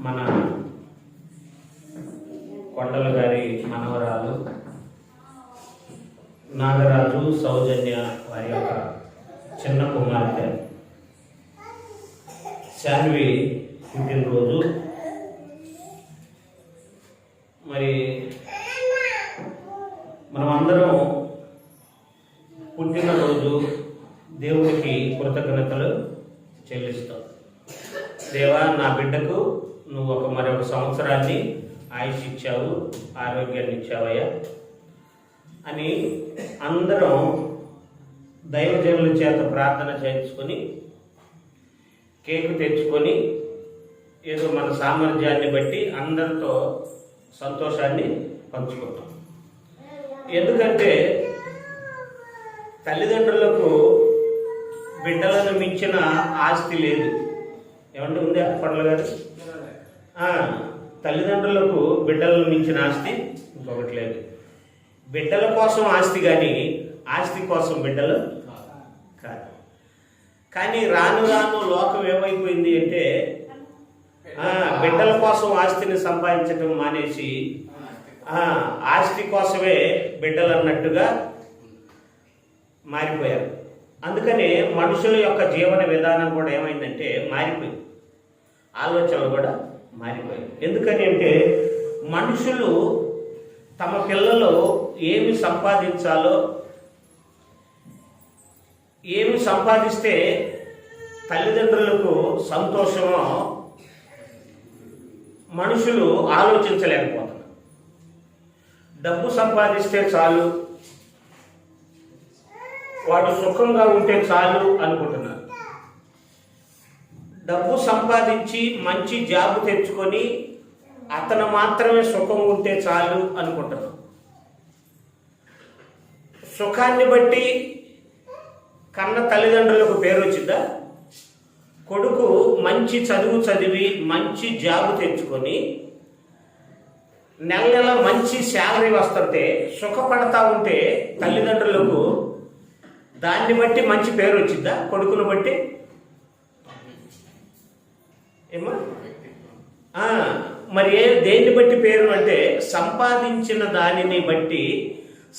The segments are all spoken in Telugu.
మన కొండల గారి మనవరాలు నాగరాజు సౌజన్య వారి యొక్క చిన్న కుమార్తె శాన్వి పుట్టినరోజు. మరి మనమందరం పుట్టినరోజు దేవునికి కృతజ్ఞతలు చెల్లిస్తాం. దేవా, నా బిడ్డకు నువ్వు మరొక సంవత్సరాన్ని ఆయుష్ ఇచ్చావు, ఆరోగ్యాన్ని ఇచ్చావయ్యా అని అందరం దైవజనుల చేత ప్రార్థన చేయించుకొని కేకు తెచ్చుకొని ఏదో మన సామర్థ్యాన్ని బట్టి అందరితో సంతోషాన్ని పంచుకుంటాం. ఎందుకంటే తల్లిదండ్రులకు బిడ్డలను మించిన ఆస్తి లేదు. ఏమంటే ఉంది పండ్ల గారు? తల్లిదండ్రులకు బిడ్డలను మించిన ఆస్తి ఇంకొకటి లేదు. బిడ్డల కోసం ఆస్తి కానీ ఆస్తి కోసం బిడ్డలు కాదు. కానీ రాను రాను లోకం ఏమైపోయింది అంటే బిడ్డల కోసం ఆస్తిని సంపాదించడం మానేసి ఆస్తి కోసమే బిడ్డలు అన్నట్టుగా మారిపోయారు. అందుకని మనుషుల యొక్క జీవన విధానం కూడా ఏమైందంటే మారిపోయింది, ఆలోచనలు కూడా మారిపోయాయి. ఎందుకని అంటే మనుషులు తమ పిల్లలు ఏమి సంపాదించాలో, ఏమి సంపాదిస్తే తల్లిదండ్రులకు సంతోషమో మనుషులు ఆలోచించలేకపోతున్నారు. డబ్బు సంపాదిస్తే చాలు, వాడు సుఖంగా ఉంటే చాలు అనుకుంటున్నారు. డబ్బు సంపాదించి మంచి జాబ్ తెచ్చుకొని అతను మాత్రమే సుఖం ఉంటే చాలు అనుకుంటున్నాం. సుఖాన్ని బట్టి కన్న తల్లిదండ్రులకు పేరు వచ్చిందా? కొడుకు మంచి చదువు చదివి మంచి జాబ్ తెచ్చుకొని నెల నెల మంచి శాలరీ వస్తుంటే సుఖపడతా ఉంటే తల్లిదండ్రులకు దాన్ని బట్టి మంచి పేరు వచ్చిందా? కొడుకును బట్టి ఏమా? మరి దేన్ని బట్టి పేరు అంటే సంపాదించిన దానిని బట్టి,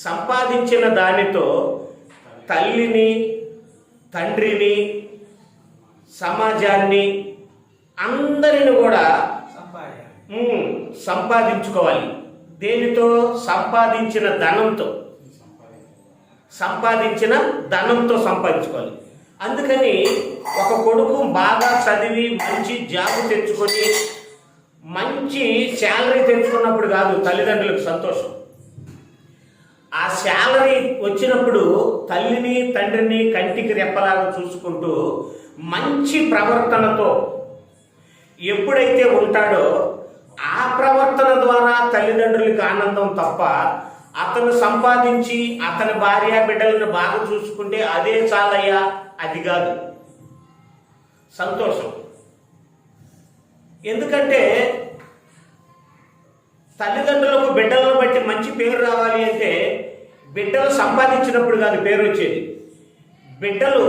సంపాదించిన దానితో తల్లిని, తండ్రిని, సమాజాన్ని, అందరిని కూడా సంపాదించుకోవాలి. దేనితో? సంపాదించిన ధనంతో సంపాదించుకోవాలి. అందుకని ఒక కొడుకు బాగా చదివి మంచి జాబ్ తెచ్చుకొని మంచి శాలరీ తెచ్చుకున్నప్పుడు కాదు తల్లిదండ్రులకు సంతోషం. ఆ శాలరీ వచ్చినప్పుడు తల్లిని, తండ్రిని కంటికి రెప్పలాగా చూసుకుంటూ మంచి ప్రవర్తనతో ఎప్పుడైతే ఉంటాడో ఆ ప్రవర్తన ద్వారా తల్లిదండ్రులకు ఆనందం తప్ప అతను సంపాదించి అతని భార్య బిడ్డలను బాగా చూసుకుంటే అదే చాలయ్యా, అది కాదు సంతోషం. ఎందుకంటే తల్లిదండ్రులకు బిడ్డలను బట్టి మంచి పేరు రావాలి అంటే బిడ్డలు సంపాదించినప్పుడు కాదు పేరు వచ్చేది, బిడ్డలు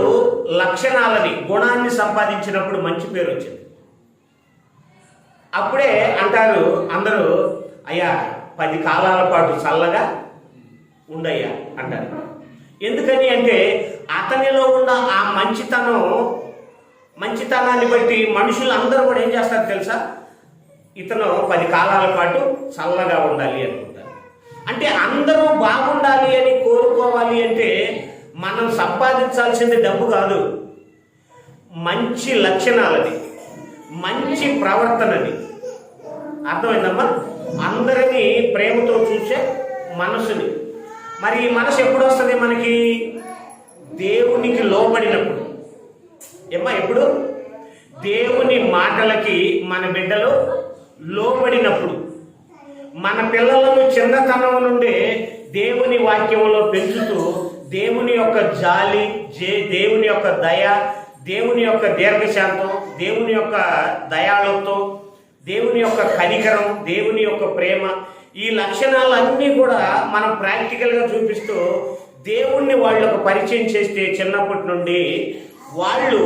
లక్షణాలని, గుణాన్ని సంపాదించినప్పుడు మంచి పేరు వచ్చేది. అప్పుడే అంటారు అందరూ, అయ్యా 10 కాలాల పాటు చల్లగా ఉండయ్యా అంటారు. ఎందుకని అంటే అతనిలో ఉన్న ఆ మంచితనాన్ని బట్టి మనుషులు అందరూ కూడా ఏం చేస్తారు తెలుసా? ఇతను 10 కాలాల పాటు చల్లగా ఉండాలి అనుకుంటారు. అంటే అందరూ బాగుండాలి అని కోరుకోవాలి అంటే మనం సంపాదించాల్సింది డబ్బు కాదు, మంచి లక్షణాలని, మంచి ప్రవర్తనని. అర్థమైందమ్మా? అందరినీ ప్రేమతో చూసే మనసుని. మరి ఈ మనసు ఎప్పుడు వస్తుంది మనకి? దేవునికి లోబడినప్పుడు. ఎప్పుడు? దేవుని మాటలకి మన బిడ్డలు లోబడినప్పుడు. మన పిల్లలను చిన్నతనం నుండి దేవుని వాక్యంలో పెంచుతూ దేవుని యొక్క జాలి, దేవుని యొక్క దయ, దేవుని యొక్క దీర్ఘశాంతం, దేవుని యొక్క దయాళుత్వం, దేవుని యొక్క కనికరం, దేవుని యొక్క ప్రేమ, ఈ లక్షణాలన్నీ కూడా మనం ప్రాక్టికల్గా చూపిస్తూ దేవుణ్ణి వాళ్ళకు పరిచయం చేస్తే చిన్నప్పటి నుండి వాళ్ళు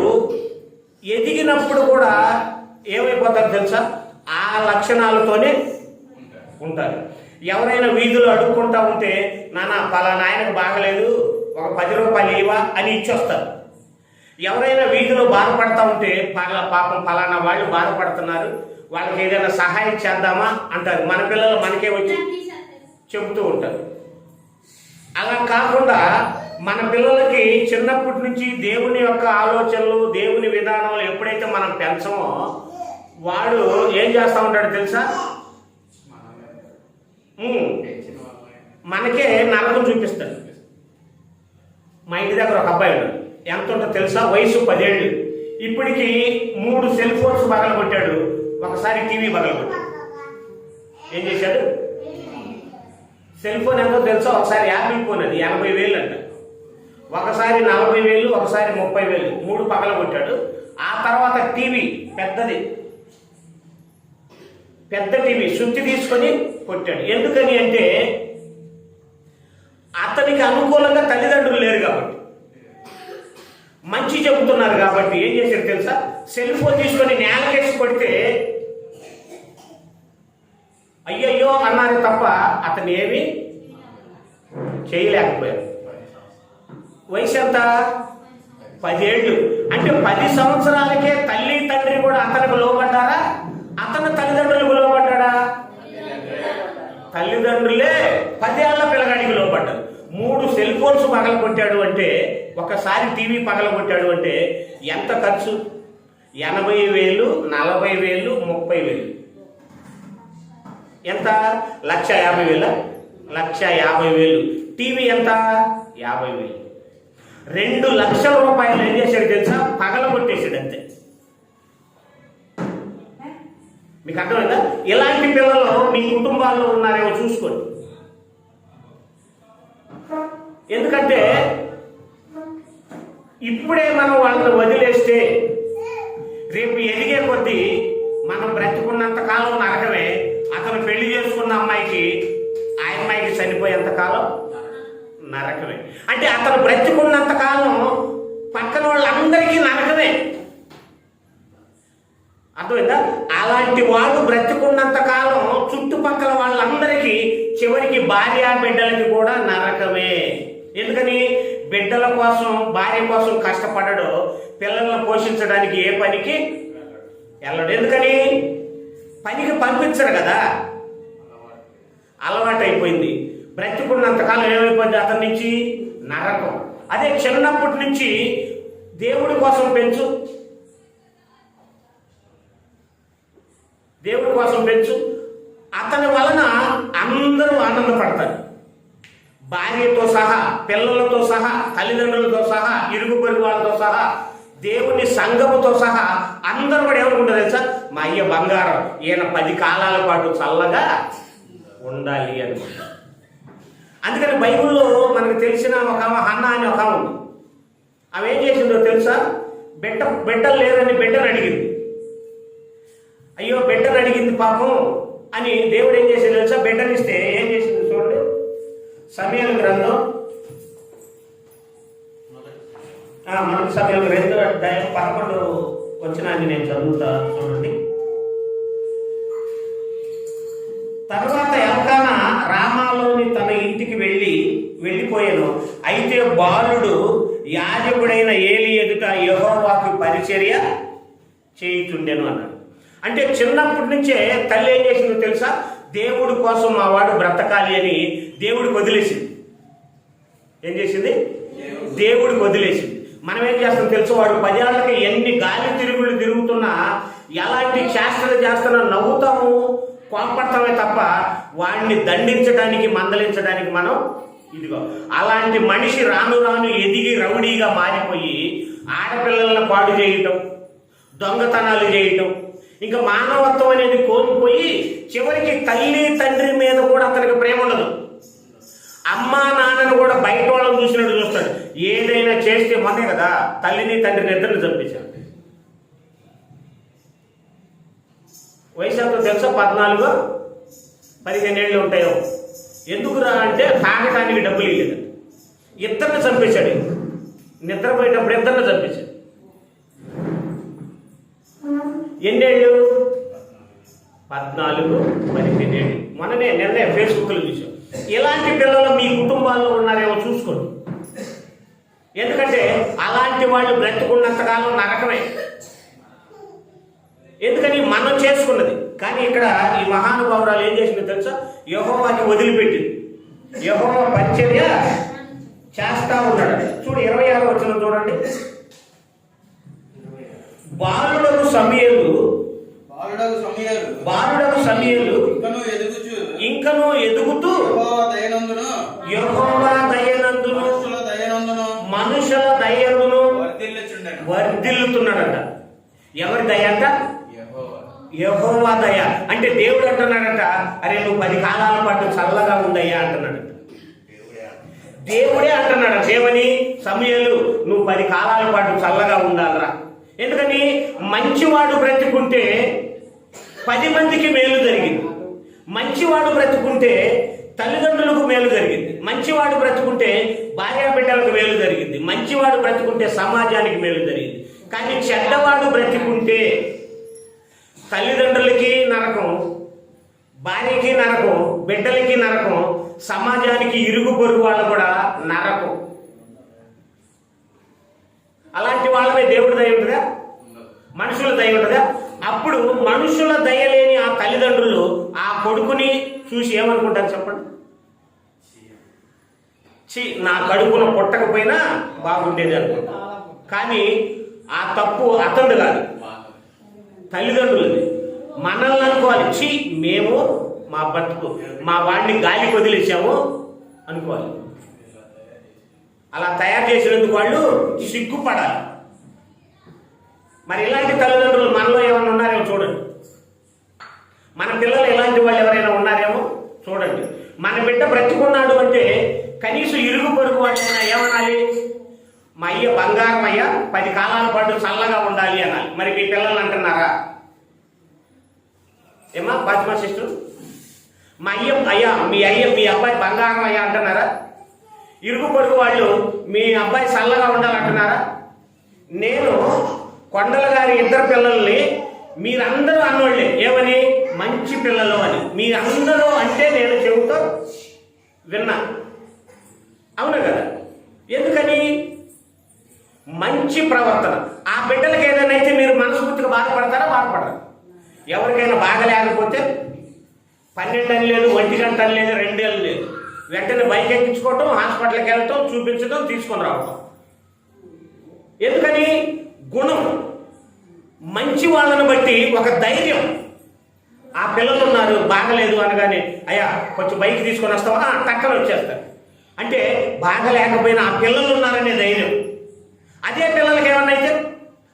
ఎదిగినప్పుడు కూడా ఏమైపోతారు తెలుసా? ఆ లక్షణాలతోనే ఉంటారు. ఎవరైనా వీధులు అడుక్కుంటా ఉంటే నాన్న పలానా ఆయనకు బాగలేదు ఒక 10 రూపాయలు ఇవ్వా అని ఇచ్చొస్తారు. ఎవరైనా వీధిలో బాధపడతా ఉంటే పాపం ఫలానా వాళ్ళు బాధపడుతున్నారు వాళ్ళకి ఏదైనా సహాయం చేద్దామా అంటారు. మన పిల్లలు మనకే వచ్చి చెబుతూ ఉంటారు. అలా కాకుండా మన పిల్లలకి చిన్నప్పటి నుంచి దేవుని యొక్క ఆలోచనలు దేవుని విధానాలు ఎప్పుడైతే మనం పెంచమో వాడు ఏం చేస్తూ ఉంటాడు తెలుసా, మనకే నరకం చూపిస్తాడు. మా ఇంటి దగ్గర ఒక అబ్బాయి ఉన్నాడు. ఎంత ఉంటుందో తెలుసా, వయసు 10 ఏళ్ళు. ఇప్పటికి 3 సెల్ ఫోన్స్ పగలగొట్టాడు. ఒకసారి టీవీ పగలగొట్టాడు. ఏం చేశాడు? సెల్ ఫోన్ ఎంతో తెలుసా, ఒకసారి యాపిల్ ఫోన్ అది 80,000 అంట, ఒకసారి 40,000, ఒకసారి 30,000, 3 పగలగొట్టాడు. ఆ తర్వాత టీవీ పెద్ద టీవీ సుత్తి తీసుకొని కొట్టాడు. ఎందుకని అంటే అతనికి అనుకూలంగా తల్లిదండ్రులు లేరు కాబట్టి, మంచి చెబుతున్నారు కాబట్టి ఏం చేశారు తెలుసా, సెల్ ఫోన్ తీసుకొని నేలకేసి కొడితే అయ్యయ్యో అన్నారు తప్ప అతను ఏమీ చేయలేకపోయారు. వయసు ఎంత? 10 ఏళ్ళు. అంటే 10 సంవత్సరాలకే తల్లి తండ్రి కూడా అతనికి లోబడ్డారా, అతను తల్లిదండ్రులకు లోబడ్డాడా? తల్లిదండ్రులే 10 ఏళ్ల పిల్లగాడికి లోబడ్డారు. 3 సెల్ ఫోన్స్ పగలగొట్టాడు అంటే, ఒకసారి టీవీ పగలగొట్టాడు అంటే ఎంత ఖర్చు? 80,000, 40,000, 30,000. ఎంత? 1,50,000. 1,50,000. టీవీ ఎంత? 50,000. 2 లక్షల రూపాయలు ఏం చేశాడు తెలుసా, పగలగొట్టేశాడు అంతే. మీకు అర్థమైందా? ఇలాంటి పిల్లలు మీ కుటుంబాల్లో ఉన్నారేమో చూసుకోండి. ఎందుకంటే ఇప్పుడే మనం వాళ్ళని వదిలేస్తే రేపు ఎదిగే కొద్దీ మనం బ్రతుకున్నంత కాలం నరకమే. అతను పెళ్లి చేసుకున్న అమ్మాయికి ఆ అమ్మాయికి చనిపోయేంత కాలం నరకమే. అంటే అతను బ్రతుకున్నంత కాలం పక్కన వాళ్ళందరికీ నరకమే. అర్థమైందా? అలాంటి వాడు బ్రతుకున్నంత కాలం చుట్టుపక్కల వాళ్ళందరికీ చివరికి భార్య బిడ్డలకి కూడా నరకమే. ఎందుకని? బిడ్డల కోసం భార్య కోసం కష్టపడడు, పిల్లలను పోషించడానికి ఏ పనికి వెళ్ళడు. ఎందుకని? పనికి పంపించరు కదా, అలవాటు అయిపోయింది. బ్రతికున్నంతకాలం ఏమైపోయింది అతని నుంచి? నరకం. అదే చిన్నప్పటి నుంచి దేవుడి కోసం పెంచు, దేవుడి కోసం పెంచు, అతని వలన అందరూ ఆనందపడతారు. భార్యతో సహా, పిల్లలతో సహా, తల్లిదండ్రులతో సహా, ఇరుగు పొరుగు వాళ్ళతో సహా, దేవుని సంఘముతో సహా అందరూ కూడా ఏమనుకుంటారు తెలుసా, మా అయ్య బంగారం, ఈయన 10 కాలాల పాటు చల్లగా ఉండాలి అనుకుంటారు. అందుకని బైబిల్లో మనకు తెలిసిన ఒక హన్నా అని ఒక ఉంది. ఆమె ఏం చేసిందో తెలుసా, బిడ్డలు లేదని బిడ్డను అడిగింది. అయ్యో బిడ్డను అడిగింది పాపం అని దేవుడు ఏం చేసింది తెలుసా, బిడ్డనిస్తే ఏం చేసింది చూడండి. సమూయేలు గ్రంథం 1 సమూయేలు 2:11 వచనాన్ని నేను చదువుతా చూడండి. తర్వాత ఎల్కానా రామాలోని తన ఇంటికి వెళ్ళిపోయాను. అయితే బాలుడు యాజకుడైన ఏలి ఎదుట యెహోవాకు పరిచర్య చేయుచుండెను అన్నాడు. అంటే చిన్నప్పటి నుంచే తల్లి ఏం చేసిందో తెలుసా, దేవుడి కోసం మా వాడు బ్రతకాలి అని దేవుడికి వదిలేసింది. ఏం చేసింది? దేవుడికి వదిలేసింది. మనం ఏం చేస్తాం తెలుసు, వాడు 10 ఏళ్ళకి ఎన్ని గాలి తిరుగుళ్ళు తిరుగుతున్నా, ఎలాంటి చేష్టలు చేస్తున్నా నవ్వుతాము, కోపడతామే తప్ప వాడిని దండించడానికి మందలించడానికి మనం ఇదిగో. అలాంటి మనిషి రాను రాను ఎదిగి రౌడీగా మారిపోయి ఆడపిల్లలను పాడు చేయటం, దొంగతనాలు చేయటం, ఇంకా మానవత్వం అనేది కోల్పోయి చివరికి తల్లి తండ్రి మీద కూడా అతనికి ప్రేమ ఉండదు. అమ్మా నాన్నను కూడా బయట వాళ్ళని చూసినట్టు చూస్తాడు. ఏదైనా చేస్తే మొన్నే కదా తల్లిని తండ్రిని ఇద్దరిని చంపేశాడు. వయసు ఎంతో తెలుసా, 14-15 ఏళ్ళు ఉంటాయో. ఎందుకురా అంటే తాగటానికి డబ్బులు ఇవ్వలేదు. ఇద్దరిని చంపేశాడు. నిద్రపోయేటప్పుడు ఇద్దరిని చంపేశాడు. ఎన్నేళ్ళు? 14-17 నిన్నే ఫేస్బుక్లో చూసాం. ఇలాంటి పిల్లలు మీ కుటుంబాల్లో ఉన్నారేమో చూసుకోండి. ఎందుకంటే అలాంటి వాళ్ళు బ్రతుకున్నంతకాలం నరకమే. ఎందుకని మనం చేసుకున్నది. కానీ ఇక్కడ ఈ మహానుభావురాలు ఏం చేసిందో తెలుసా? యెహోవాకి వదిలిపెట్టింది. యెహోవా పరిచర్య చేస్తా ఉన్నాడు. చూడు 26వ వచనం చూడండి. బాలుడగు సమూయేలు ఇంకను ఎదుగుతూ యెహోవా దయనందును మనుషుల దయనందును వర్ధిల్లుతున్నాడంట. ఎవరి దయ అంట? యెహోవా దయ. అంటే దేవుడు అంటున్నాడంట, అరే నువ్వు 10 కాలాల పాటు చల్లగా ఉండయ్యా అంటున్నాడు. దేవుడే అంటున్నాడు. దేవని సమూయేలు నువ్వు 10 కాలాల పాటు చల్లగా ఉండాలరా. ఎందుకని? మంచివాడు బ్రతుకుంటే 10 మందికి మేలు జరిగింది. మంచివాడు బ్రతుకుంటే తల్లిదండ్రులకు మేలు జరిగింది. మంచివాడు బ్రతుకుంటే భార్య బిడ్డలకు మేలు జరిగింది. మంచివాడు బ్రతుకుంటే సమాజానికి మేలు జరిగింది. కానీ చెడ్డవాడు బ్రతుకుంటే తల్లిదండ్రులకి నరకం, భార్యకి నరకం, బిడ్డలకి నరకం, సమాజానికి ఇరుగు పొరుగు వాళ్ళు కూడా నరకం. అలాంటి వాళ్ళమే దేవుడి దయ ఉంటుందా? మనుషుల దయ ఉంటుందా? అప్పుడు మనుషుల దయ లేని ఆ తల్లిదండ్రులు ఆ కొడుకుని చూసి ఏమనుకుంటారు చెప్పండి? నా కడుపున పుట్టకపోయినా బాగుండేది అనుకుంటా. కానీ ఆ తప్పు అతడు కాదు, తల్లిదండ్రులది. మనల్ని అనుకోవాలి, మేము మా బతుకు మా వాడిని గాలికి వదిలేసాము అనుకోవాలి. అలా తయారు చేసినందుకు వాళ్ళు సిగ్గుపడాలి. మరి ఇలాంటి తల్లిదండ్రులు మనలో ఏమైనా ఉన్నారేమో చూడండి. మన పిల్లలు ఇలాంటి వాళ్ళు ఎవరైనా ఉన్నారేమో చూడండి. మన బిడ్డ బ్రతుకున్నాడు అంటే కనీసం ఇరుగు పొరుగు వాళ్ళైనా ఏమనాలి? మా అయ్య బంగారం అయ్యా 10 కాలాల పాటు చల్లగా ఉండాలి అనాలి. మరి మీ పిల్లలు అంటున్నారా? ఏమా ఫాతిమా సిస్టర్, మా మీ అబ్బాయి బంగారం అయ్యా అంటున్నారా? ఇరుగు పొరుగు వాళ్ళు మీ అబ్బాయి చల్లగా ఉండాలంటున్నారా? నేను కొండల గారి 2 పిల్లల్ని మీరందరూ అన్నోళ్ళే ఏమని? మంచి పిల్లలు అని. మీరందరూ అంటే నేను చెబుతూ విన్నా. అవును కదా? ఎందుకని? మంచి ప్రవర్తన. ఆ బిడ్డలకి ఏదైనా అయితే మీరు మనస్ఫూర్తిగా బాధపడతారా? బాధపడరు. ఎవరికైనా బాగా లేకపోతే 12 అని లేదు, 1 గంట అని లేదు, 2 ఏళ్ళు లేదు, వెంటనే బైక్ ఎక్కించుకోవటం, హాస్పిటల్కి వెళ్ళటం, చూపించడం, తీసుకొని రావటం. ఎందుకని? గుణం. మంచి వాళ్ళని బట్టి ఒక ధైర్యం. ఆ పిల్లలు ఉన్నారు బాగలేదు అనగానే అయ్యా కొంచెం బైక్ తీసుకొని వస్తావా, టక్కన వచ్చేస్తారు. అంటే బాగా లేకపోయినా ఆ పిల్లలు ఉన్నారనే ధైర్యం. అదే పిల్లలకి ఏమన్నా అయితే,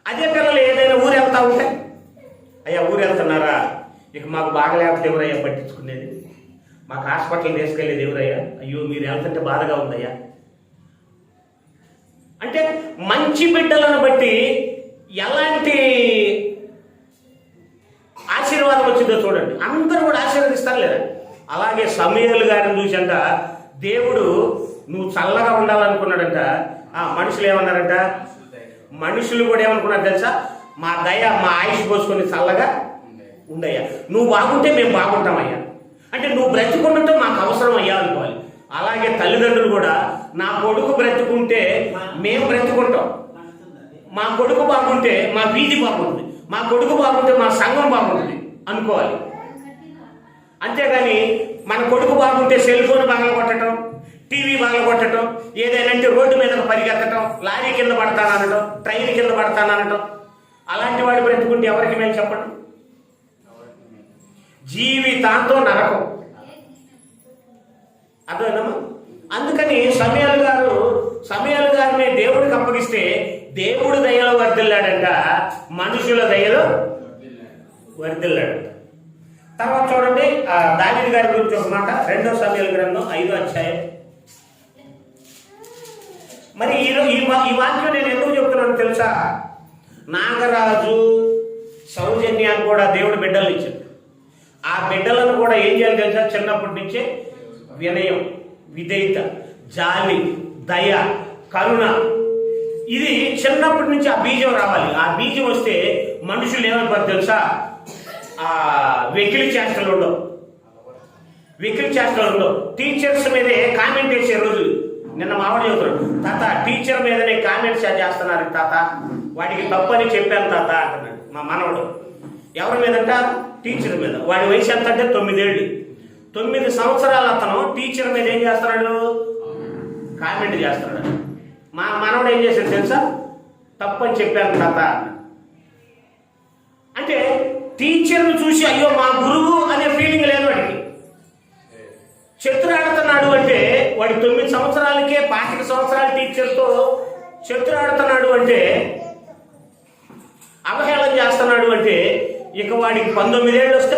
అదే పిల్లలు ఏదైనా ఊరు వెళ్తా ఉంటే, అయ్యా ఊరు వెళ్తున్నారా, ఇక మాకు బాగా లేకపోతే ఎవరయ్యా పట్టించుకునేది, మాకు హాస్పిటల్ తీసుకెళ్ళేది ఎవరయ్యా, అయ్యో మీరు వెళ్తుంటే బాధగా ఉందయ్యా. అంటే మంచి బిడ్డలను బట్టి ఎలాంటి ఆశీర్వాదం వచ్చిందో చూడండి. అందరూ కూడా ఆశీర్వదిస్తారు లేదా? అలాగే సమూయేలు గారిని చూసంట దేవుడు నువ్వు చల్లగా ఉండాలనుకున్నాడంట. ఆ మనుషులు ఏమన్నారంట? మనుషులు కూడా ఏమనుకున్నారు తెలుసా? మా దయ మా ఆయుష్ పోసుకొని చల్లగా ఉండయ్యా, నువ్వు బాగుంటే మేము బాగుంటామయ్యా. అంటే నువ్వు బ్రతుకుంటే మాకు అవసరం అయ్యా అనుకోవాలి. అలాగే తల్లిదండ్రులు కూడా నా కొడుకు బ్రతుకుంటే మేము బ్రతుకుంటాం, మా కొడుకు బాగుంటే మా వీధి బాగుంటుంది, మా కొడుకు బాగుంటే మా సంఘం బాగుంటుంది అనుకోవాలి. అంతేగాని మన కొడుకు బాగుంటే సెల్ ఫోన్ బాగా కొట్టడం, టీవీ బాగా కొట్టడం, ఏదైనా అంటే రోడ్డు మీదకు పరిగెత్తడం, లారీ కింద పడతాననడం, ట్రైన్ కింద పడతాననడం, అలాంటి వాడు బ్రతుకుంటే ఎవరికి మేము చెప్పండి? జీవితాంతం నరకం. అర్థమైందమ్మా? అందుకని సమూయేలు గారిని దేవుడికి అప్పగిస్తే దేవుడు దయలో వర్ధిల్లాడంట, మనుషుల దయలో వర్ధిల్లాడంట. తర్వాత చూడండి దావీదు గారి గురించి ఒక మాట, 2వ సమూయేలు గ్రంథం 5వ అధ్యాయం. మరి ఈ వాక్యం నేను ఎందుకు చెప్తున్నాను తెలుసా? నాగరాజు సౌజన్యాన్ని కూడా దేవుడు బిడ్డలు ఇచ్చాడు. ఆ బిడ్డలను కూడా ఏం చేయాలి తెలుసా? చిన్నప్పటి నుంచే వినయం, విధేయత, జాలి, దయ, కరుణ, ఇది చిన్నప్పటి నుంచి ఆ బీజం రావాలి. ఆ బీజం వస్తే మనుషులు ఏమైపోతారు తెలుసా? వెకిలి చేష్టలు ఉండవు. టీచర్స్ మీదే కామెంట్ చేసే రోజులు. నిన్న మావాడు చెబుతున్నాడు, తాత టీచర్ మీదనే కామెంట్స్ చేస్తున్నారు తాత, వాడికి తప్పని చెప్పాను తాత అంటున్నాడు మా మనవడు. ఎవరి మీదంట? టీచర్ మీద. వాడి వయసు ఎంత అంటే 9 ఏళ్ళు. 9 సంవత్సరాలు అతను టీచర్ మీద ఏం చేస్తున్నాడు? కామెంట్ చేస్తున్నాడు. మా మనవడు ఏం చేశాడు తెలుసా? తప్పని చెప్పాను తాత. అంటే టీచర్ను చూసి అయ్యో మా గురువు అనే ఫీలింగ్ లేదు వాడికి. చెత్తురాడుతున్నాడు అంటే వాడి 9 సంవత్సరాలకే 25 సంవత్సరాల టీచర్తో చెత్తురాడుతున్నాడు అంటే, అవహేళన చేస్తున్నాడు అంటే, ఇక వాడికి 19 ఏళ్ళు వస్తే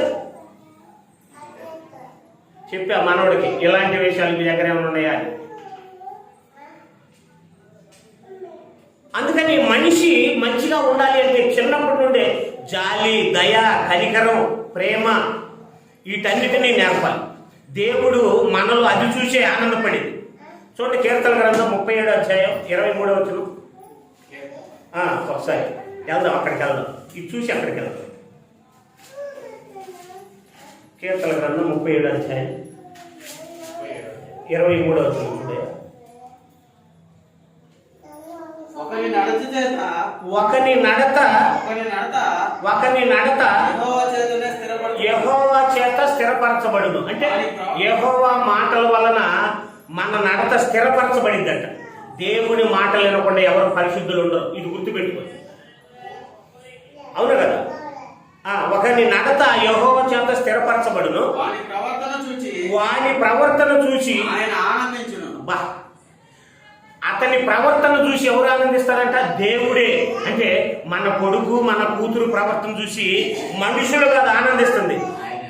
చెప్పా మనోడికి ఇలాంటి విషయాలు మీ దగ్గర ఏమైనా ఉన్నాయా అని. అందుకని మనిషి మంచిగా ఉండాలి అంటే చిన్నప్పటి నుండే జాలి, దయ, కనికరం, ప్రేమ వీటన్నిటినీ నేర్పాలి. దేవుడు మనలో అది చూసే ఆనందపడింది. చూడండి కీర్తన గ్రంథం 37వ అధ్యాయం 23వ వచనం. ఒకసారి వెళ్దాం, అక్కడికి వెళ్దాం, ఇది చూసి అక్కడికి వెళ్దాం. కీర్తన గ్రంథం 37వ అధ్యాయం 23వ వచనం చూడే. ఒకని నడత యెహోవా చేత స్థిరపరచబడును. అంటే యెహోవా మాటల వలన మన నడత స్థిరపరచబడిందంట. దేవుని మాటలు వినకుండా ఎవరు పరిశుద్ధులు ఉండరు. ఇది గుర్తుపెట్టుకోండి. అవును కదా? ఒకని నడత యెహోవా చేత స్థిరపరచబడును, వాని ప్రవర్తన చూసి ఆయన ఆనందించును. అతని ప్రవర్తన చూసి ఎవరు ఆనందిస్తారంట? దేవుడే. అంటే మన కొడుకు మన కూతురు ప్రవర్తన చూసి మనుషులు కాదు ఆనందిస్తుంది,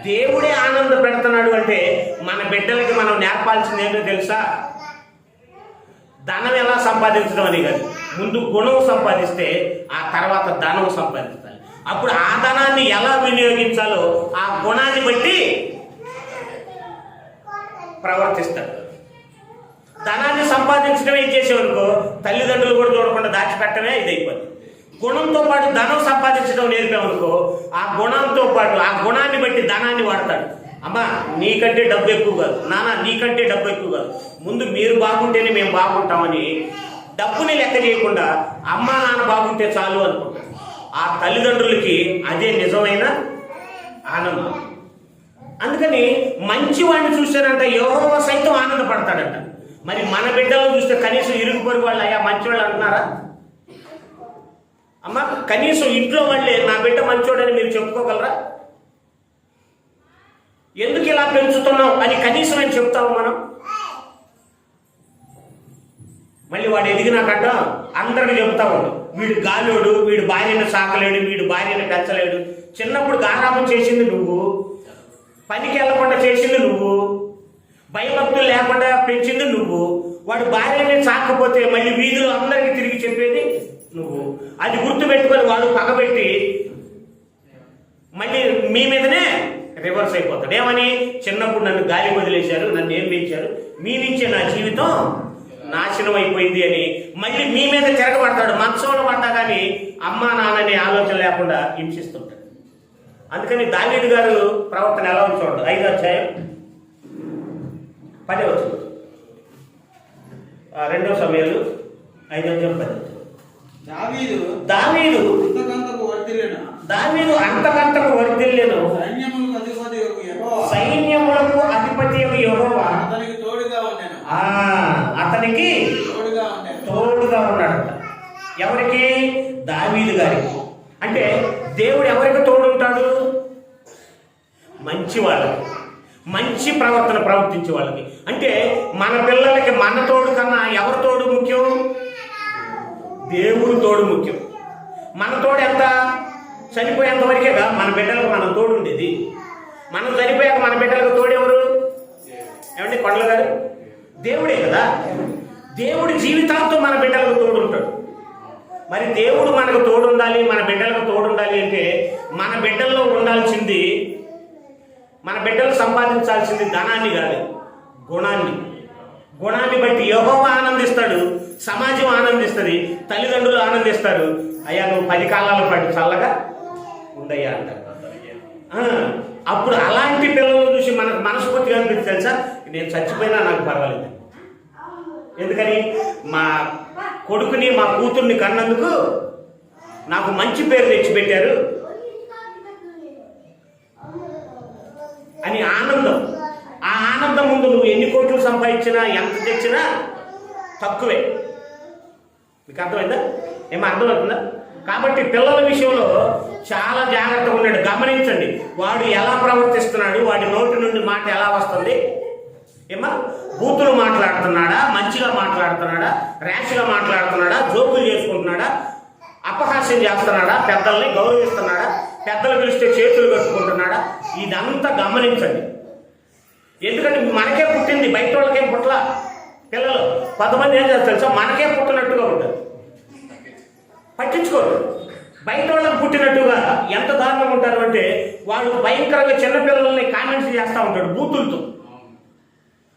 దేవుడే ఆనంద పెడుతున్నాడు. అంటే మన బిడ్డలకి మనం నేర్పాల్సింది ఏంటో తెలుసా? ధనం ఎలా సంపాదించడం అని కాదు, ముందు గుణం సంపాదిస్తే ఆ తర్వాత ధనం సంపాదించాలి. అప్పుడు ఆ ధనాన్ని ఎలా వినియోగించాలో ఆ గుణాన్ని బట్టి ప్రవర్తిస్తాడు. ధనాన్ని సంపాదించడమే ఏం చేసేవనుకో తల్లిదండ్రులు కూడా చూడకుండా దాచిపెట్టడమే ఇది అయిపోతుంది. గుణంతో పాటు ధనం సంపాదించడం నేర్పామనుకో ఆ గుణంతో పాటు ఆ గుణాన్ని బట్టి ధనాన్ని వాడతాడు. అమ్మా నీకంటే డబ్బు ఎక్కువ కాదు, నాన్న నీకంటే డబ్బు ఎక్కువ కాదు, ముందు మీరు బాగుంటేనే మేము బాగుంటామని డబ్బుని లెక్క చేయకుండా అమ్మా నాన్న బాగుంటే చాలు అనుకుంటాడు. ఆ తల్లిదండ్రులకి అదే నిజమైన ఆనందం. అందుకని మంచి వాడిని చూస్తానంట యెహోవా సైతం ఆనందపడతాడంట. మరి మన బిడ్డలను చూస్తే కనీసం ఇరుగు పొరుగు వాళ్ళు అయ్యా మంచివాళ్ళు అంటున్నారా? అమ్మ కనీసం ఇంట్లో వాళ్ళే నా బిడ్డ మంచోడని మీరు చెప్పుకోగలరా? ఎందుకు ఇలా పెంచుతున్నావు అని కనీసం అని చెప్తాము మనం. మళ్ళీ వాడు ఎదిగినాకంట అందరికి చెబుతా వాడు వీడు గాలోడు, వీడు భార్యను సాకలేడు, వీడు భార్యను పెంచలేడు. చిన్నప్పుడు గారాబం చేసింది నువ్వు, పనికి వెళ్ళకుండా చేసింది నువ్వు, భయభక్తులు లేకుండా పెంచింది నువ్వు. వాడు భార్యని సాకపోతే మళ్ళీ వీధిలో అందరికీ తిరిగి చెప్పేది నువ్వు. అది గుర్తుపెట్టుకొని వాడు పగబెట్టి మళ్ళీ మీ మీదనే రివర్స్ అయిపోతాడు. ఏమని? చిన్నప్పుడు నన్ను గాలి వదిలేశారు, నన్ను ఏం పెంచారు, మీ నుంచే నా జీవితం నాశనం అయిపోయింది అని మళ్ళీ మీ మీద తిరగబడతాడు. మంచంలో పడ్డా కానీ అమ్మా నాన్నని ఆలోచన లేకుండా హింసిస్తుంటాడు. అందుకని దావీదు గారు ప్రవర్తన ఎలా చూడండి. 5వ అధ్యాయం 10వ వచనం. 2 సమయాలు 5వ అధ్యాయం 10వ వచనం. దావీదు అంతకంతకు వర్ధిల్లెను, సైన్యములకు అధిపతి యెహోవా అతనికి తోడుగా ఉన్నాడట. ఎవరికి? దావీదు గారికి. అంటే దేవుడు ఎవరికి తోడుంటాడు? మంచి వాళ్ళకి, మంచి ప్రవర్తన ప్రవర్తించే వాళ్ళకి. అంటే మన పిల్లలకి మన తోడు కన్నా ఎవరి తోడు ముఖ్యం? దేవుడు తోడు ముఖ్యం. మన తోడు ఎంత? చనిపోయేంత వరకేగా మన బిడ్డలకు మనం తోడు ఉండేది. మనం చనిపోయాక మన బిడ్డలకు తోడు ఎవరు? ఏమండి కొండల గారు? దేవుడే కదా. దేవుడి జీవితాంతో మన బిడ్డలకు తోడు ఉంటాడు. మరి దేవుడు మనకు తోడు ఉండాలి, మన బిడ్డలకు తోడు ఉండాలి అంటే మన బిడ్డల్లో ఉండాల్సింది, మన బిడ్డలు సంపాదించాల్సింది ధనాన్ని కాదు, గుణాన్ని. గుణాన్ని బట్టి యెహోవా ఆనందిస్తాడు, సమాజం ఆనందిస్తుంది, తల్లిదండ్రులు ఆనందిస్తారు. అయ్యా నువ్వు 10 కాలాల పాటు చల్లగా ఉండయ్యా అంటారు. అప్పుడు అలాంటి పిల్లలు చూసి మనకు మనస్ఫూర్తిగా అనిపిస్తుంది తెలుసా, నేను చచ్చిపోయినా నాకు పర్వాలేదు. ఎందుకని మా కొడుకుని మా కూతుర్ని కన్నందుకు నాకు మంచి పేరు తెచ్చిపెట్టారు అని ఆనందం. ఆ ఆనందం ముందు నువ్వు ఎన్ని కోట్లు సంపాదించినా ఎంత తెచ్చినా తక్కువే. మీకు అర్థమైందా? ఏమో అర్థమవుతుందా? కాబట్టి పిల్లల విషయంలో చాలా జాగ్రత్తగా ఉన్నాడు. గమనించండి, వాడు ఎలా ప్రవర్తిస్తున్నాడు, వాడి నోటి నుండి మాట ఎలా వస్తుంది. ఏమా బూతులు మాట్లాడుతున్నాడా, మంచిగా మాట్లాడుతున్నాడా, ర్యాష్గా మాట్లాడుతున్నాడా, జోకులు చేసుకుంటున్నాడా, అపహాస్యం చేస్తున్నాడా, పెద్దల్ని గౌరవిస్తున్నాడా, పెద్దలు పిలిస్తే చేతులు కట్టుకుంటున్నాడా, ఇదంతా గమనించండి. ఎందుకంటే మనకే పుట్టింది, బయట వాళ్ళకేం పుట్ల. పిల్లలు 10 మంది ఏం చేస్తారు తెలుసా, మనకే పుట్టినట్టుగా ఉంటుంది, పట్టించుకోరు. బయట వాళ్ళకి పుట్టినట్టుగా ఎంత దారుణంగా ఉంటారు అంటే, వాడు భయంకరంగా చిన్నపిల్లల్ని కామెంట్స్ చేస్తూ ఉంటాడు బూతులతో.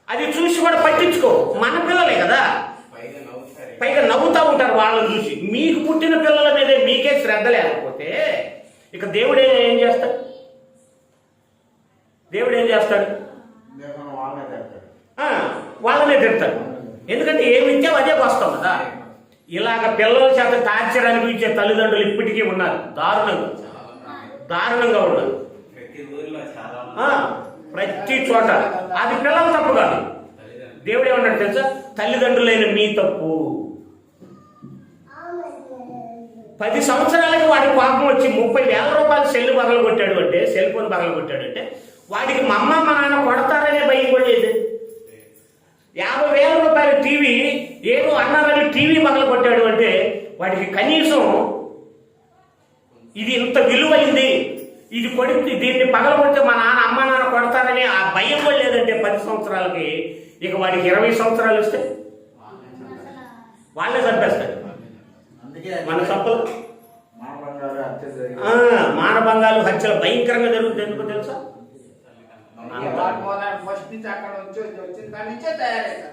అది చూసి కూడా పట్టించుకో, మన పిల్లలే కదా, పైగా నవ్వుతూ ఉంటారు వాళ్ళని చూసి. మీకు పుట్టిన పిల్లల మీదే మీకే శ్రద్ధ లేకపోతే ఇక దేవుడు ఏం చేస్తాడు? దేవుడు ఏం చేస్తాడు? వాళ్ళనే తిడతాడు. ఎందుకంటే ఏమి ఇచ్చావు అదే వస్తాం కదా. ఇలాగ పిల్లల చేత టార్చర్ అనిపించే తల్లిదండ్రులు ఇప్పటికీ ఉన్నారు, దారుణంగా ఉన్నారు ప్రతి చోట. అది పిల్లల తప్పు కాదు. దేవుడు ఏమన్నాడు తెలుసా, తల్లిదండ్రులైన మీ తప్పు. 10 సంవత్సరాలకి వాడి పాపం వచ్చి 30,000 రూపాయలు సెల్ ఫోన్ పగల కొట్టాడు అంటే వాడికి మా అమ్మ మా నాన్న కొడతారనే భయం కూడా లేదు. 50,000 రూపాయల టీవీ ఏదో అన్నారని టీవీ పగల కొట్టాడు అంటే వాడికి కనీసం ఇది ఇంత విలువైంది, ఇది కొడితే దీన్ని పగల కొడితే మా నాన్న అమ్మ నాన్న కొడతారని ఆ భయం కూడా లేదంటే 10 సంవత్సరాలకి ఇక వాడికి 20 సంవత్సరాలు వస్తే వాళ్ళే చంపేస్తాడు. మన సంపలు మానభంగాలు హత్యలు భయంకరంగా జరుగుతుంది. ఎందుకు తెలుసా?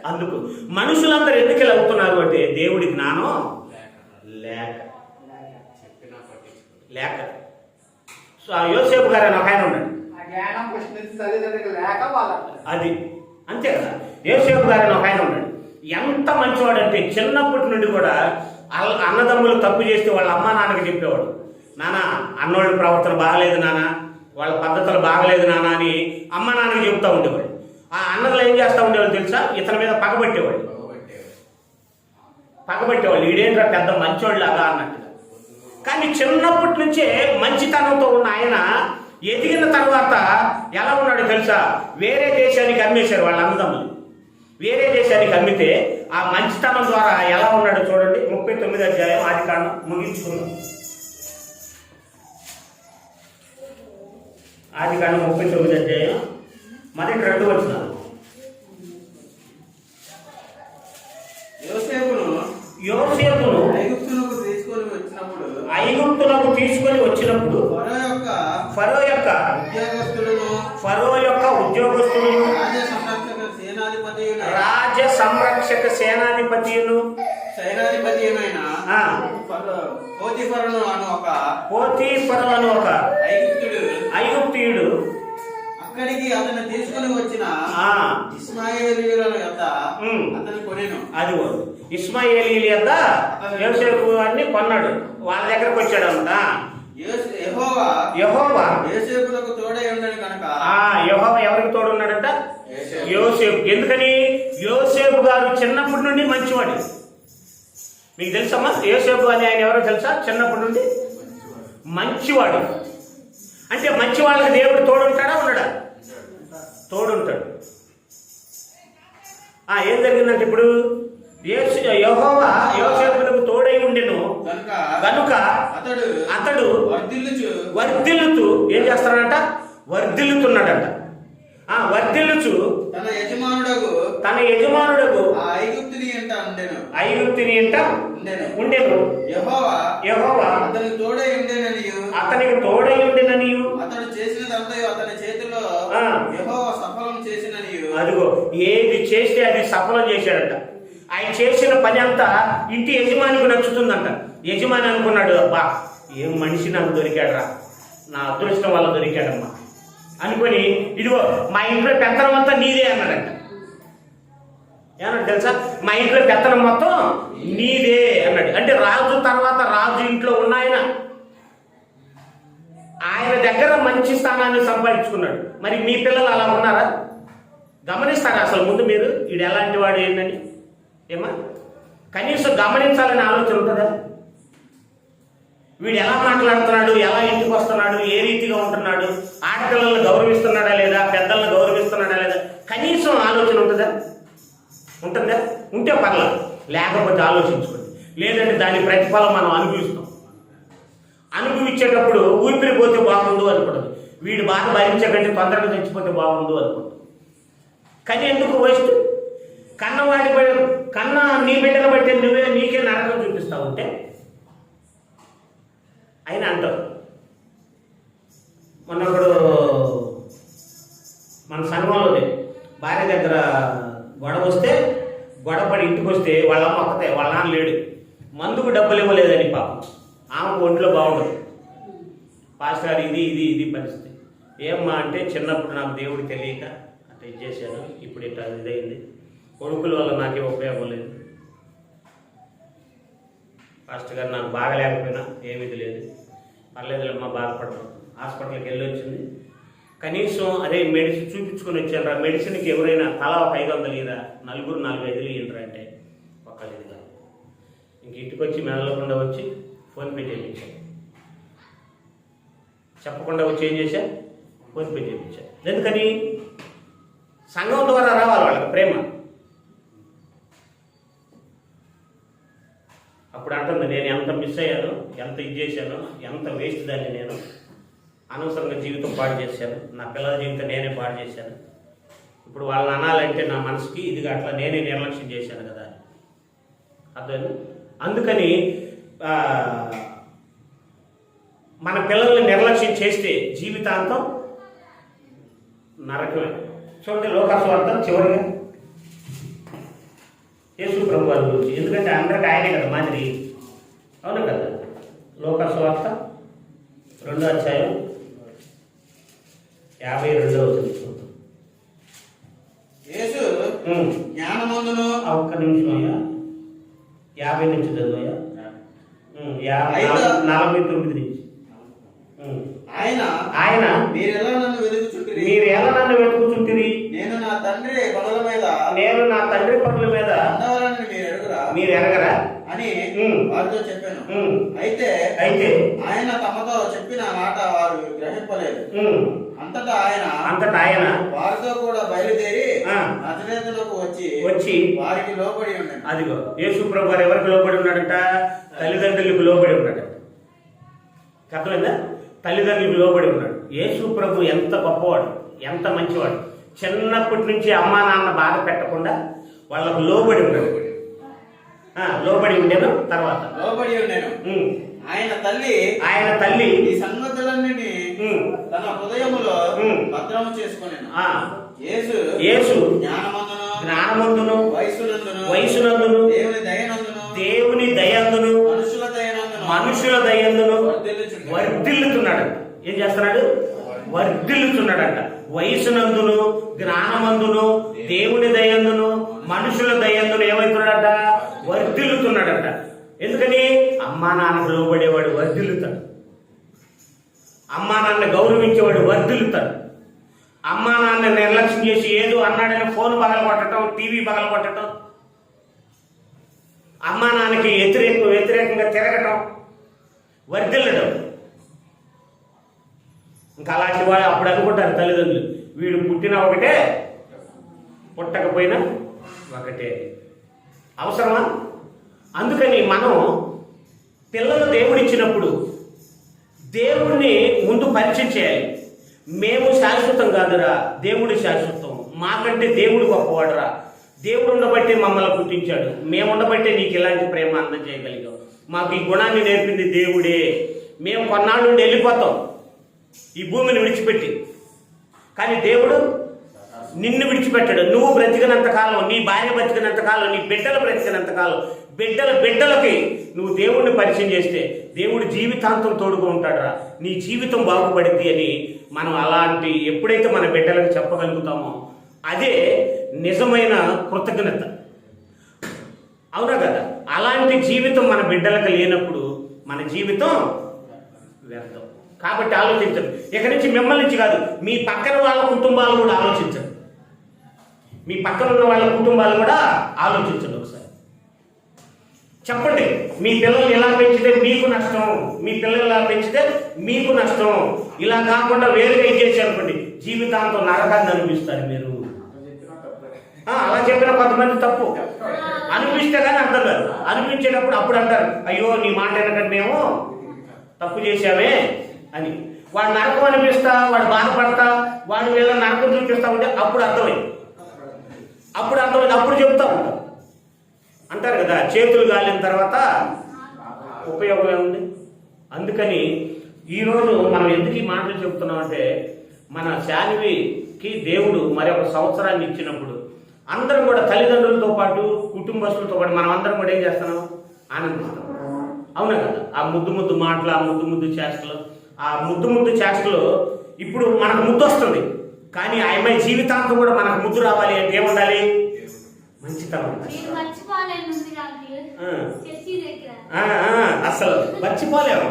అందుకు మనుషులందరూ ఎందుకు ఇలా అవుతున్నారు అంటే దేవుడి జ్ఞానం లేక. సో యోసేపు గారు అని ఒక ఆయన ఉన్నాడు, అది అంతే కదా. యోసేపు గారు అని ఒక ఆయన ఉన్నాడు, ఎంత మంచివాడంటే చిన్నప్పటి నుండి కూడా అన్నదమ్ములు తప్పు చేస్తే వాళ్ళ అమ్మ నాన్నకి చెప్పేవాడు, నాన్న అన్నోళ్ళ ప్రవర్తన బాగలేదు నాన్న, వాళ్ళ పద్ధతులు బాగలేదు నాన్న అని అమ్మ నాన్నకి చెబుతూ ఉండేవాడు. ఆ అన్నలు ఏం చేస్తూ ఉండేవాళ్ళు తెలుసా, ఇతని మీద పగబట్టేవాళ్ళు. ఈడేంట్రా పెద్ద మంచోళ్ళు లాగా అన్నట్టుగా. కానీ చిన్నప్పటి నుంచే మంచితనంతో ఉన్న ఆయన ఎదిగిన తర్వాత ఎలా ఉన్నాడో తెలుసా, వేరే దేశానికి అమ్మేశారు వాళ్ళ అన్నదమ్ములు. వేరే దేశానికి అమ్మితే ఆ మంచితనం ద్వారా ఎలా ఉన్నాడో చూడండి. 39వ అధ్యాయం ఆదికాండం ముగించుకున్నాం. ఆదికాండం 39వ అధ్యాయం మొదటి 2 వచనాలు. యోసేపును ఐగుప్తులకు తీసుకొని వచ్చినప్పుడు ఫరో యొక్క ఉద్యోగస్తులను రాజ సంరక్షక సేనాధిపతియును పోతీఫరు అను ఒక ఐగుప్తీయుడు అక్కడికి అతను తీసుకుని వచ్చిన ఇష్మాయేలీయుల యొద్ద అతను కొనెను. అదిగో ఇష్మాయేలీయుల యొద్ద యోసేపు అన్ని కొన్నాడు, వాళ్ళ దగ్గరకు వచ్చాడు అంట. యెహోవా యోసేపునకు తోడై ఉండను కనుక. యెహోవా ఎవరికి తోడున్నాడంట? యోసేపు. ఎందుకని? యోసేపు గారు చిన్నప్పటి నుండి మంచివాడు. మీకు తెలుసమ్మా యోసేపు అని ఆయన ఎవరో తెలుసా? చిన్నప్పటి నుండి మంచివాడు. అంటే మంచి వాళ్ళకి దేవుడు తోడుంటాడా? ఉండడా? తోడుంటాడు. ఏం జరిగిందంటే ఇప్పుడు యెహోవా యోసేపునకు తోడై ఉండెను కనుక అతడు వర్ధిల్లుతూ ఏం చేస్తాడంట? వర్ధిల్లుతున్నాడంట. వర్ధిల్లుచు తన యజమానుడకు ఐగుప్తుని ఎంట ఉండెను. యెహోవా అతనికి తోడై ఉండెననియు అతడు చేసినదంతా అతని చేతిలో యెహోవా సఫలం చేసిననియు. అదిగో ఏది చేస్తే అది సఫలం చేశాడంట. ఆయన చేసిన పని అంతా ఇంటి యజమానికి నచ్చుతుందంట. యజమాని అనుకున్నాడు, అబ్బా ఏం మనిషి నాకు దొరికాడరా, నా అదృష్టం వల్ల దొరికాడమ్మా అనుకొని, ఇదిగో మా ఇంట్లో పెత్తనం అంతా నీదే అన్నాడంట. ఏమన్నాడు తెలుసా? మా ఇంట్లో పెత్తనం మొత్తం నీదే అన్నాడు. అంటే రాజు తర్వాత రాజు ఇంట్లో ఉన్న ఆయన దగ్గర మంచి స్థానాన్ని సంపాదించుకున్నాడు. మరి మీ పిల్లలు అలా ఉన్నారా? గమనిస్తారా అసలు ముందు మీరు వీడు ఎలాంటి వాడు ఏంటని? ఏమా కనీసం గమనించాలని ఆలోచన ఉంటుందా? వీడు ఎలా మాట్లాడుతున్నాడు, ఎలా ఇంటికి వస్తున్నాడు, ఏ రీతిగా ఉంటున్నాడు, ఆడపిల్లలను గౌరవిస్తున్నాడా లేదా, పెద్దలను గౌరవిస్తున్నాడా లేదా, కనీసం ఆలోచన ఉంటుందా? ఉంటుందా? ఉంటే పర్లేదు, లేకపోతే ఆలోచించుకోండి. లేదంటే దాని ప్రతిఫలం మనం అనుభవిస్తాం. అనుభవించేటప్పుడు ఊపిరి పోతే బాగుండు అనుకోండి, వీడి బాధ భరించకంటే తొందరగా చచ్చిపోతే బాగుండు అనుకోండి. కానీ ఎందుకు వేస్ట్? కన్నా నీ బిడ్డను బట్టి నీకే నరకం చూపిస్తావు ఉంటే ఆయన అంటావు. మొన్నప్పుడు మన సంఘంలోనే భార్య దగ్గర గొడవ వస్తే, గొడవపడి ఇంటికి వస్తే వాళ్ళ అమ్మ ఒక్కతే, వాళ్ళ నాన్న లేడు, మందుకు డబ్బులు ఇవ్వలేదని పాపం ఆమెకు ఒంట్లో బాగుండదు. పాస్టర్ గారు ఇది పరిస్థితి. ఏమ్మా అంటే, చిన్నప్పుడు నాకు దేవుడు తెలియక అట్లా ఇది చేశాను, ఇప్పుడు ఇట్లా ఇదైంది, కొడుకుల వల్ల నాకేం ఉపయోగం లేదు. పాస్టర్ గారు నాకు బాగలేకపోయినా ఏమీ లేదు, పర్లేదులేమ్మా బాధపడతాం. హాస్పిటల్కి వెళ్ళి వచ్చింది, కనీసం అదే మెడిసిన్ చూపించుకొని వచ్చాను రా, మెడిసిన్కి ఎవరైనా తలా ఒక 500 ఇరా, నలుగురు 4-5 ఇయ్యండి అంటే ఒక్కళ్ళు ఇది కాదు. ఇంక ఇంటికి వచ్చి మెదలకుండా వచ్చి ఫోన్పే చేయించాను, చెప్పకుండా వచ్చి ఏం చేశా, ఫోన్పే చేయించాను. ఎందుకని? సంఘం ద్వారా రావాలి వాళ్ళకి ప్రేమ. అప్పుడు అంటుంది, నేను ఎంత మిస్ అయ్యాను, ఎంత ఇది చేశాను, ఎంత వేస్ట్ దాన్ని నేను అనవసరంగా జీవితం పాడు చేశాను, నా పిల్లల జీవితం నేనే పాడు చేశాను, ఇప్పుడు వాళ్ళని అనాలంటే నా మనసుకి ఇది అట్లా నేనే నిర్లక్ష్యం చేశాను కదా అర్థం. అందుకని మన పిల్లల్ని నిర్లక్ష్యం చేస్తే జీవితాంతం నరకమే. చూడండి లోకస్వార్థం చివరిగా యేసు ప్రభు వారి గురించి, ఎందుకంటే అందరికీ ఆయనే కదా మాదిరి, అవును కదా. లోకస్వార్థ 2వ అధ్యాయం 52వ వచనం. యేసు జ్ఞానమందును, ఒక్క నిమిషం అయ్యా, 50 నుంచి చదువయ్యా, 49 నుంచి. ఆయన మీరు ఎలా నన్ను వెతుకుచుంటిరి, నేను నా తండ్రి పనుల మీద మీరు ఎరగరా అని వారితో చెప్పాను. అయితే ఆయన తమతో చెప్పిన మాట వారు గ్రహింపలేదు. అంతటా ఆయన వారితో కూడా బయలుదేరి నజరేతులకు వచ్చి వారికి లోబడి ఉన్నాడు. అదిగో యేసు ప్రభు వారు ఎవరికి లోబడి ఉన్నాడంట? తల్లిదండ్రులకు లోబడి ఉన్నాడు. అర్థమైందా? తల్లిదండ్రులకు లోబడి ఉన్నాడు. యేసు ప్రభు ఎంత గొప్పవాడు, ఎంత మంచివాడు. చిన్నప్పటి నుంచి అమ్మా నాన్న బాధ పెట్టకుండా వాళ్ళకు లోబడి ఉన్నాడు. లోబడి ఉండేను. తర్వాత లోబడి ఉండేను. ఆయన తల్లి ఈ సంగతులన్నిటిని తన హృదయములో భద్రము చేసుకొనెను. యేసు జ్ఞానమందును వయసునందును దేవుని దయందును మనుషుల దయందును వర్ధిల్లుతున్నాడు. ఏం చేస్తున్నాడు? వర్ధిల్లుతున్నాడంట. వయసునందును, జ్ఞానమందును, దేవుని దయందును, మనుషుల దయందును ఏమవుతున్నాడట? వర్ధిల్లుతున్నాడంట. ఎందుకని? అమ్మా నాన్నకు లోబడేవాడు వర్ధిల్లుతాడు. అమ్మా నాన్న గౌరవించేవాడు వర్ధిల్లుతాడు. అమ్మా నాన్న నిర్లక్ష్యం చేసి ఏదో అన్నాడని ఫోన్ పగలగొట్టడం, టీవీ పగలగొట్టడం, అమ్మా నాన్నకి వ్యతిరేకంగా తిరగటం, వర్ధిల్లడం. ఇంకా అలాంటి వాడు అప్పుడు అనుకుంటారు తల్లిదండ్రులు, వీడు పుట్టిన ఒకటే పుట్టకపోయినా ఒకటే. అవసరమా? అందుకని మనం పిల్లలు దేవుడిచ్చినప్పుడు దేవుడిని ముందు పరిచయం చేయాలి. మేము శాశ్వతం కాదురా, దేవుడు శాశ్వతం, మాకంటే దేవుడు గొప్పవాడురా, దేవుడు ఉండబట్టే మమ్మల్ని పుట్టించాడు, మేము ఉండబట్టే నీకు ఇలాంటి ప్రేమ అందం చేయగలిగాం, మాకు ఈ గుణాన్ని నేర్పింది దేవుడే, మేము కొన్నాళ్ళ నుండి వెళ్ళిపోతాం ఈ భూమిని విడిచిపెట్టి, కానీ దేవుడు నిన్ను విడిచిపెట్టాడు. నువ్వు బ్రతికినంతకాలం, నీ భార్య బ్రతికినంతకాలం, నీ బిడ్డలు బ్రతికినంతకాలం, బిడ్డలకి నువ్వు దేవుణ్ణి పరిచయం చేస్తే దేవుడు జీవితాంతం తోడుగా ఉంటాడురా, నీ జీవితం బాగుపడింది అని మనం అలాంటి ఎప్పుడైతే మన బిడ్డలకు చెప్పగలుగుతామో అదే నిజమైన కృతజ్ఞత. అవునా కదా? అలాంటి జీవితం మన బిడ్డలకు లేనప్పుడు మన జీవితం వ్యర్థం. కాబట్టి ఆలోచించండి. ఇక నుంచి మిమ్మల్ని నుంచి కాదు, మీ పక్కన వాళ్ళ కుటుంబాలు కూడా ఆలోచించండి. మీ పక్కన ఉన్న వాళ్ళ కుటుంబాలు కూడా ఆలోచించండి. ఒకసారి చెప్పండి, మీ పిల్లలు ఇలా పెంచితే మీకు నష్టం, మీ పిల్లలు ఇలా పెంచితే మీకు నష్టం. ఇలా కాకుండా వేరుగా ఇచ్చేసి అనుకోండి, జీవితాంతం నరకాన్ని అనిపిస్తారు మీరు. అలా చెప్పిన కొంతమంది తప్పు అనిపిస్తే కానీ అర్థం కాదు. అనిపించేటప్పుడు అప్పుడు అంటారు, అయ్యో నీ మాట వెనకంటే మేము తప్పు చేశామే అని. వాడు నరకం అనిపిస్తా, వాడు బాధపడతా, వాడు వీళ్ళ నరకం చూపిస్తా ఉంటే అప్పుడు అర్థమైంది. అప్పుడు చెప్తా ఉంటాం. అంటారు కదా, చేతులు గాలిన తర్వాత ఉపయోగం ఏముంది? అందుకని ఈరోజు మనం ఎందుకు ఈ మాటలు చెప్తున్నామంటే, మన శాలివికి దేవుడు మరొక సంవత్సరాన్ని ఇచ్చినప్పుడు అందరం కూడా తల్లిదండ్రులతో పాటు కుటుంబస్తులతో పాటు మనం అందరం కూడా ఏం చేస్తున్నాం? ఆనందిస్తాం. అవునా కదా? ఆ ముద్దు మాటలు, ఆ ముద్దు చేష్టలు, ఆ ముద్దు చేష్టలు ఇప్పుడు మనకు ముద్దు వస్తుంది. కానీ ఆ అమ్మాయి జీవితాంతం కూడా మనకు ముద్దు రావాలి అంటే ఏముండాలి? మంచితనం ఉండాలి. అసలు మర్చిపోలేము.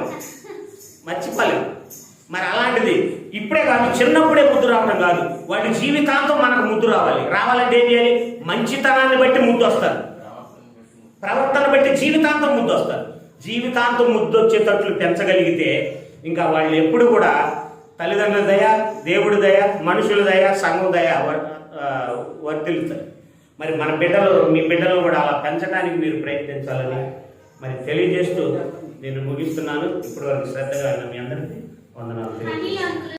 మరి అలాంటిది ఇప్పుడే కాదు, చిన్నప్పుడే ముద్దు రావడం కాదు, వాడి జీవితాంతం మనకు ముద్దు రావాలి. రావాలంటే ఏం చేయాలి? మంచితనాన్ని బట్టి ముద్దు వస్తారు, ప్రవర్తన బట్టి జీవితాంతం ముద్దు వస్తారు. జీవితాంతం ముద్దు వచ్చేటట్లు పెంచగలిగితే ఇంకా వాళ్ళు ఎప్పుడు కూడా తల్లిదండ్రుల దయ, దేవుడి దయ, మనుషుల దయ, సంఘం దయ వర్తిల్లుతారు. మరి మన బిడ్డలు, మీ బిడ్డలు కూడా అలా పెంచడానికి మీరు ప్రయత్నించాలని మరి తెలియజేస్తూ నేను ముగిస్తున్నాను. ఇప్పటి వరకు శ్రద్ధగా మీ అందరికీ వందనాలు.